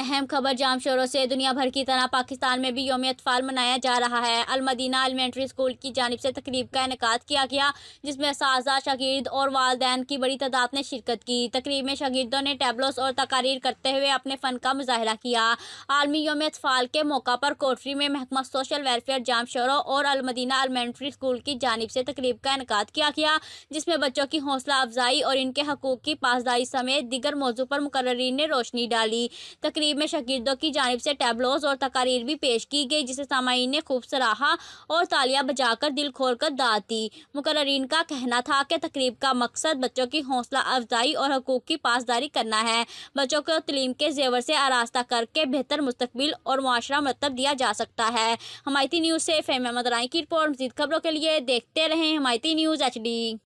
اہم خبر جام شوروں سے دنیا بھر کی طرح پاکستان میں بھی یوم اطفال منایا جا رہا ہے۔ المدینہ ایلیمنٹری اسکول کی جانب سے تقریب کا انعقاد کیا گیا، جس میں اساتذہ، شاگرد اور والدین کی بڑی تعداد نے شرکت کی۔ تقریب میں شاگردوں نے ٹیبلوز اور تقاریر کرتے ہوئے اپنے فن کا مظاہرہ کیا۔ عالمی یوم اطفال کے موقع پر کوٹری میں محکمہ سوشل ویلفیئر جام شوروں اور المدینہ ایلیمنٹری اسکول کی جانب سے تقریب کا انعقاد کیا گیا، جس میں بچوں کی حوصلہ افزائی اور ان کے حقوق کی پاسداری سمیت دیگر موضوع پر مقررین نے روشنی ڈالی۔ تقریب میں شاگردوں کی جانب سے ٹیبلوز اور تقاریر بھی پیش کی گئی، جسے سامعین نے خوب سراہا اور تالیاں بجا کر دل کھول کر داد دی۔ مقررین کا کہنا تھا کہ تقریب کا مقصد بچوں کی حوصلہ افزائی اور حقوق کی پاسداری کرنا ہے۔ بچوں کو تعلیم کے زیور سے آراستہ کر کے بہتر مستقبل اور معاشرہ مرتب دیا جا سکتا ہے۔ حمایتی نیوز سے فہیم احمد رائی کی رپورٹ۔ مزید خبروں کے لیے دیکھتے رہیں حمایتی نیوز HD۔